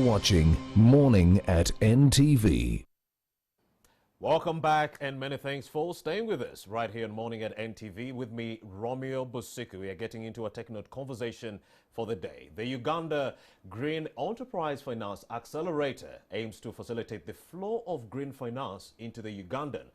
watching Morning at NTV. Welcome back and many thanks for staying with us right here on Morning at NTV. With me, Romeo Busiku. We are getting into a TechNote conversation for the day. The Uganda Green Enterprise Finance Accelerator aims to facilitate the flow of green finance into the Ugandan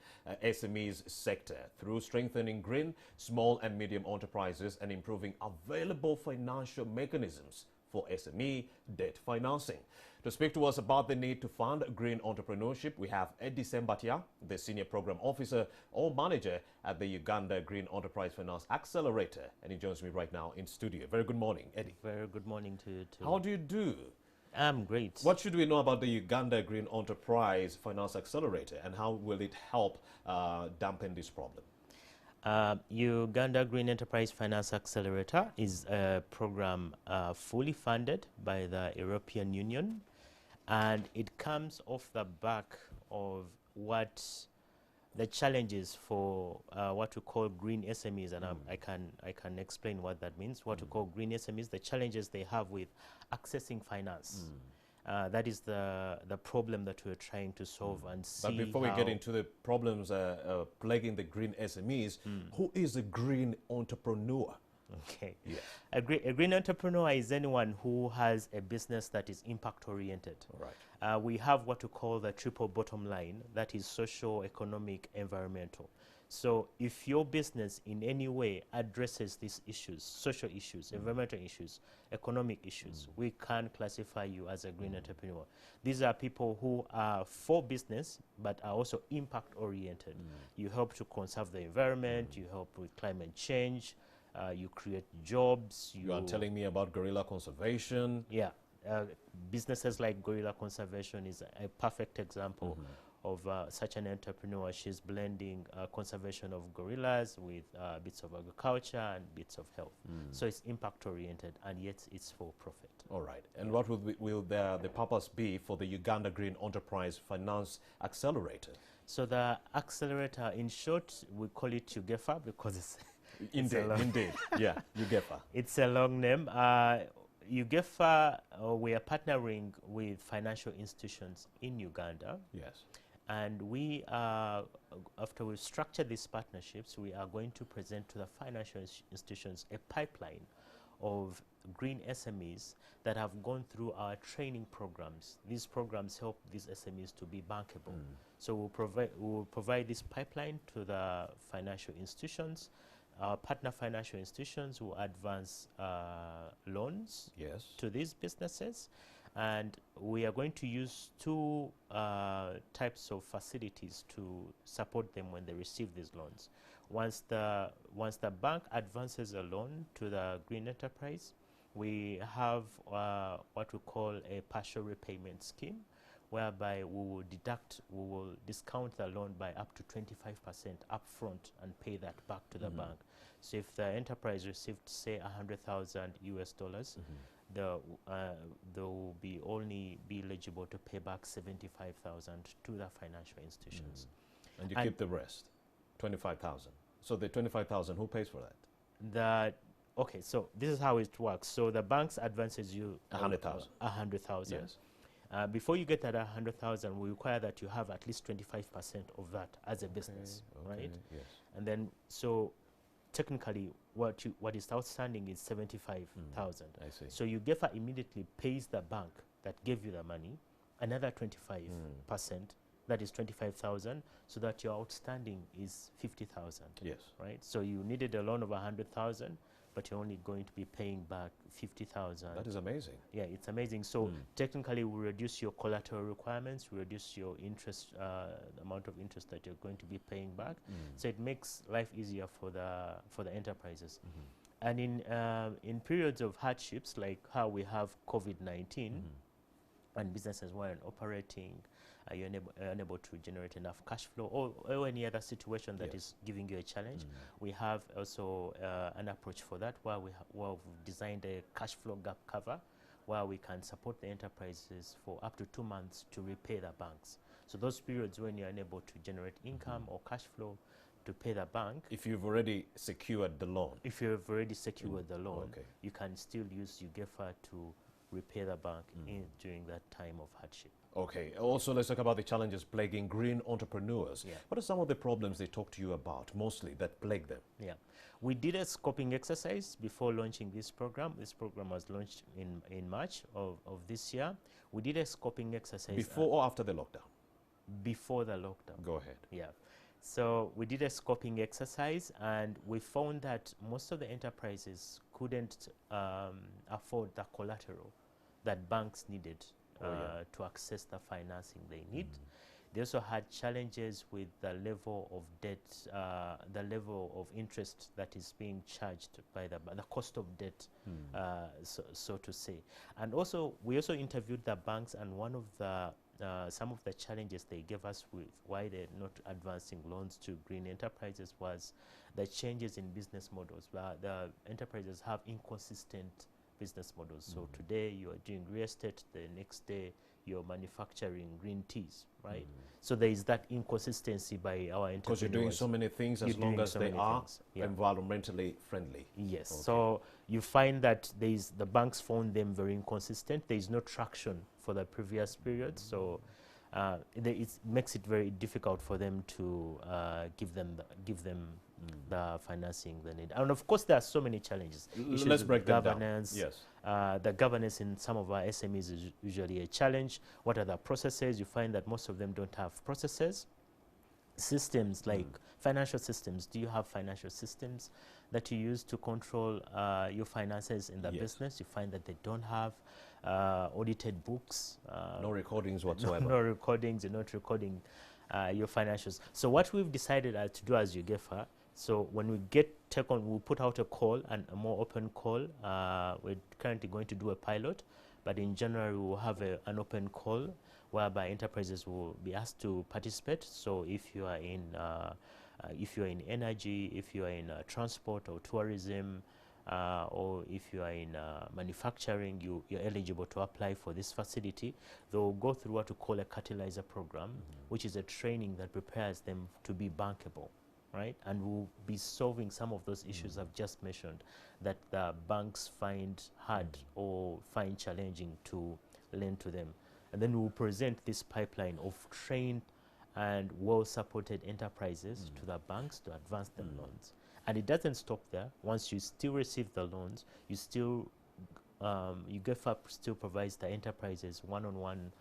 SMEs sector through strengthening green, small and medium enterprises and improving available financial mechanisms for SME debt financing. To speak to us about the need to fund green entrepreneurship, we have Eddie Sembatia, the Senior Program Officer or Manager at the Uganda Green Enterprise Finance Accelerator, and he joins me right now in studio. Very good morning, Eddie. Very good morning to you too. How do you do? I'm great. What should we know about the Uganda Green Enterprise Finance Accelerator, and how will it help dampen this problem? Uganda Green Enterprise Finance Accelerator is a program fully funded by the European Union, and it comes off the back of what the challenges for what we call green SMEs, and I can explain what that means. What we call green SMEs, the challenges they have with accessing finance. That is the problem that we're trying to solve and see. But before we get into the problems plaguing the green SMEs, who is a green entrepreneur? Okay. Yeah. A green entrepreneur is anyone who has a business that is impact oriented. Right. We have what we call the triple bottom line, that is social, economic, environmental. So if your business in any way addresses these issues, social issues, environmental issues, economic issues, we can classify you as a green entrepreneur. These are people who are for business but are also impact oriented. You help to conserve the environment, you help with climate change, you create jobs. You are telling me about gorilla conservation. Yeah. Businesses like Gorilla Conservation is a perfect example of such an entrepreneur. She's blending conservation of gorillas with bits of agriculture and bits of health. So it's impact oriented, and yet it's for profit. All right. And what will the purpose be for the Uganda Green Enterprise Finance Accelerator? So the accelerator, in short, we call it UGEFA because it's Indeed. Yeah, UGEFA. It's a long name. UGEFA, we are partnering with financial institutions in Uganda. Yes. And we are, after we've structured these partnerships, we are going to present to the financial institutions a pipeline of green SMEs that have gone through our training programs. These programs help these SMEs to be bankable. So we'll provide this pipeline to the financial institutions. Our partner financial institutions will advance loans to these businesses, and we are going to use two types of facilities to support them when they receive these loans. Once the bank advances a loan to the green enterprise, we have what we call a partial repayment scheme, whereby we will discount the loan by up to 25% upfront and pay that back to the bank. So if the enterprise received, say, $100,000 US, they will only be eligible to pay back $75,000 to the financial institutions. And you keep the rest, $25,000. So the $25,000, who pays for that? Okay, so this is how it works. So the banks advances you $100,000. $100,000. Yes. Before you get that 100,000, we require that you have at least 25% of that as a business, right? Yes. And then, so technically, what is outstanding is 75,000. I see. So UGEFA immediately pays the bank that gave you the money another 25%. That is 25,000, so that your outstanding is 50,000. Yes. Right. So you needed a loan of 100,000. But you're only going to be paying back 50,000. That is amazing. Yeah, it's amazing. So technically, we reduce your collateral requirements, we reduce your interest, the amount of interest that you're going to be paying back. So it makes life easier for the enterprises. And in periods of hardships, like how we have COVID-19, and businesses weren't operating, you're unable to generate enough cash flow, or any other situation that is giving you a challenge. We have also an approach for that, where we've designed a cash flow gap cover, where we can support the enterprises for up to 2 months to repay the banks. So those periods when you're unable to generate income or cash flow to pay the bank. If you've already secured the loan. If you've already secured the loan, you can still use UGEFA to repay the bank during that time of hardship. Okay. Also, let's talk about the challenges plaguing green entrepreneurs. Yeah. What are some of the problems they talk to you about, mostly, that plague them? Yeah, we did a scoping exercise before launching this program. This program was launched in March of this year. We did a scoping exercise. Before or after the lockdown? Before the lockdown. Go ahead. Yeah. So we did a scoping exercise, and we found that most of the enterprises couldn't afford the collateral that banks needed to access the financing they need. They also had challenges with the level of debt, the level of interest that is being charged by the cost of debt, so to say. And also, we also interviewed the banks, and one of the some of the challenges they gave us with why they're not advancing loans to green enterprises was the changes in business models. The enterprises have inconsistent business models. So today you are doing real estate, the next day you're manufacturing green teas, right? So there is that inconsistency by our entrepreneurs. Because you're doing so many things as long as they are environmentally friendly. Yes. Okay. So you find that the banks found them very inconsistent. There is no traction for the previous period. So it makes it very difficult for them to give them the financing they need. And of course, there are so many challenges. Let's break them down. Governance. Yes. The governance in some of our SMEs is usually a challenge. What are the processes? You find that most of them don't have processes. Systems like financial systems. Do you have financial systems that you use to control your finances in the business? You find that they don't have audited books. No recordings whatsoever. No recordings. You're not recording your financials. So what we've decided to do as UGEFA, so when we we'll put out a call, and a more open call. We're currently going to do a pilot, but in January we'll have an open call whereby enterprises will be asked to participate. So if you are in energy, if you are in transport or tourism, or if you are in manufacturing, you're eligible to apply for this facility. They'll go through what we call a catalyzer program, which is a training that prepares them to be bankable, right? And we'll be solving some of those issues I've just mentioned that the banks find hard or find challenging to lend to them. And then we'll present this pipeline of trained and well-supported enterprises to the banks to advance the loans. And it doesn't stop there. Once you still receive the loans, you still, UGEFA still provides the enterprises one-on-one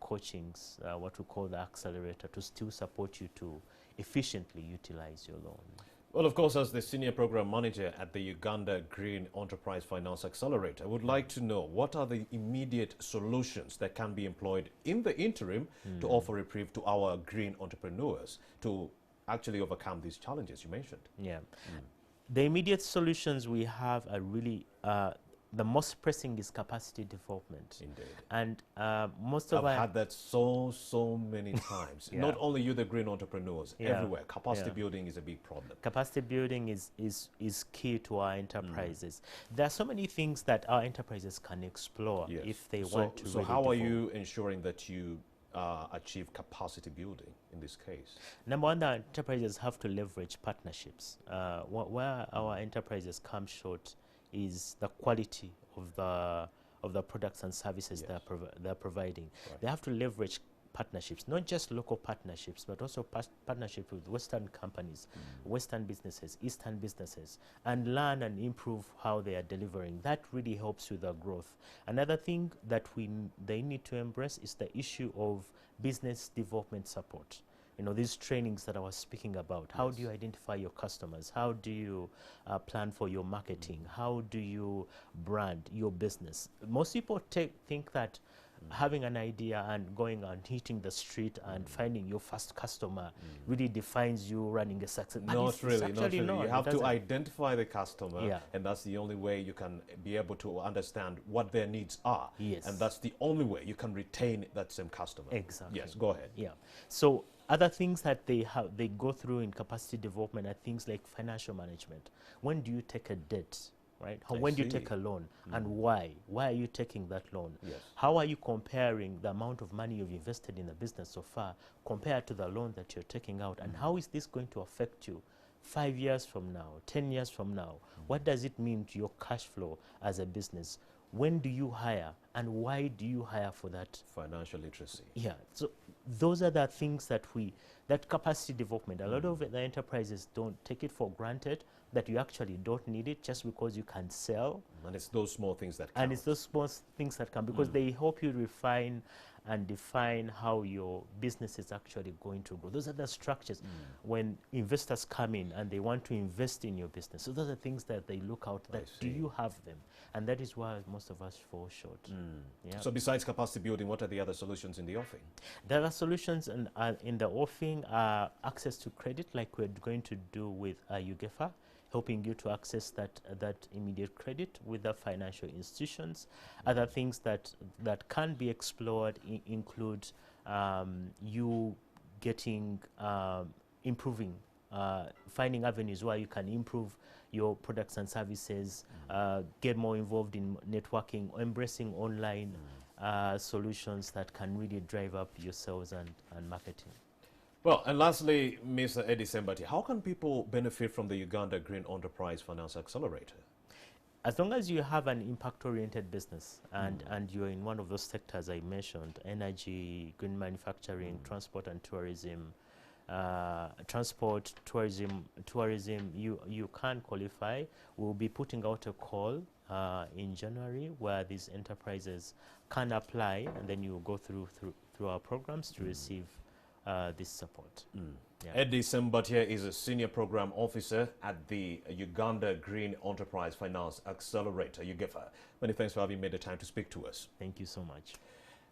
coachings, what we call the Accelerator, to still support you to efficiently utilize your loan. Well, of course, as the Senior Program Manager at the Uganda Green Enterprise Finance Accelerator, I would like to know what are the immediate solutions that can be employed in the interim to offer reprieve to our green entrepreneurs to actually overcome these challenges you mentioned. Yeah. The immediate solutions we have are really, the most pressing is capacity development. Indeed. And most of I've had that so many times. Not only you, the green entrepreneurs, everywhere. Capacity building is a big problem. Capacity building is key to our enterprises. There are so many things that our enterprises can explore if they want to. So really how are you ensuring that you achieve capacity building in this case? Number one, the enterprises have to leverage partnerships. Where our enterprises come short is the quality of the products and services they're providing. Right. They have to leverage partnerships, not just local partnerships, but also partnerships with Western companies, Western businesses, Eastern businesses, and learn and improve how they are delivering. That really helps with the growth. Another thing that they need to embrace is the issue of business development support. You know, these trainings that I was speaking about. How do you identify your customers? How do you plan for your marketing? How do you brand your business? Most people think that having an idea and going and hitting the street and finding your first customer really defines you running a success. Not really. You have to identify the customer, and that's the only way you can be able to understand what their needs are. Yes. And that's the only way you can retain that same customer. Exactly. Yes, go ahead. Yeah. So other things that they go through in capacity development are things like financial management. When do you take a debt? Right? When do you take a loan, and why? Why are you taking that loan? Yes. How are you comparing the amount of money you've invested in the business so far compared to the loan that you're taking out? And how is this going to affect you 5 years from now, 10 years from now? What does it mean to your cash flow as a business? when do you hire, and why do you hire for that? Financial literacy. Yeah, so those are the things that capacity development, a lot of the enterprises don't take it for granted that you actually don't need it just because you can sell. And it's those small things that count. And it's those small things that come, because they help you refine and define how your business is actually going to grow. Those are the structures when investors come in and they want to invest in your business. So those are things that they look out, that do you have them? And that is why most of us fall short. Yeah. So besides capacity building, what are the other solutions in the offing? There are solutions in the offing, access to credit, like we're going to do with UGEFA, helping you to access that immediate credit with the financial institutions. Other things that can be explored include you getting, improving, finding avenues where you can improve your products and services, get more involved in networking, embracing online solutions that can really drive up your sales and marketing. Well, and lastly, Mr. Eddie Sembati, how can people benefit from the Uganda Green Enterprise Finance Accelerator? As long as you have an impact-oriented business and you're in one of those sectors I mentioned, energy, green manufacturing, transport and tourism, tourism, you can qualify. We'll be putting out a call in January where these enterprises can apply, and then you go through our programs to receive this support. Yeah. Eddie Sembatia is a Senior Program Officer at the Uganda Green Enterprise Finance Accelerator, UGEFA. Many thanks for having made the time to speak to us. Thank you so much.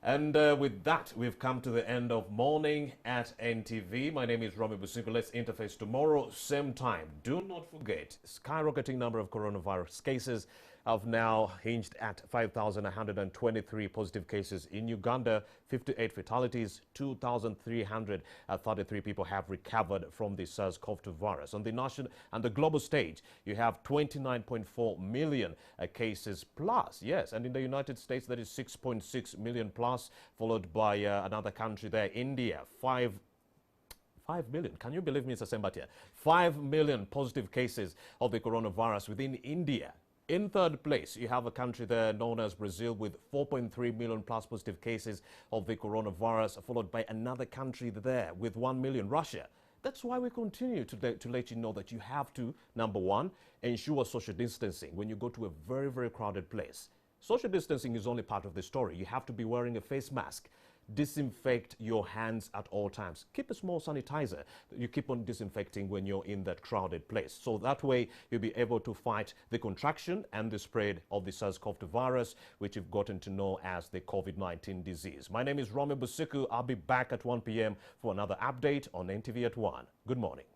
And with that, we've come to the end of Morning at NTV. My name is Rami Busiku. Let's interface tomorrow, same time. Do not forget, skyrocketing number of coronavirus cases have now hinged at 5,123 positive cases in Uganda, 58 fatalities, 2,333 people have recovered from the SARS-CoV-2 virus. On the national and the global stage, you have 29.4 million cases plus, yes, and in the United States, that is 6.6 million plus, followed by another country there, India, 5 million. Can you believe, Mr. Sembatia? 5 million positive cases of the coronavirus within India. In third place, you have a country there known as Brazil with 4.3 million plus positive cases of the coronavirus, followed by another country there with 1 million, Russia. That's why we continue to let you know that you have to, number one, ensure social distancing when you go to a very, very crowded place. Social distancing is only part of the story. You have to be wearing a face mask. Disinfect your hands at all times. Keep a small sanitizer. You keep on disinfecting when you're in that crowded place. So that way you'll be able to fight the contraction and the spread of the SARS-CoV-2 virus, which you've gotten to know as the COVID-19 disease. My name is Rami Busiku. I'll be back at 1 p.m. for another update on NTV at 1. Good morning.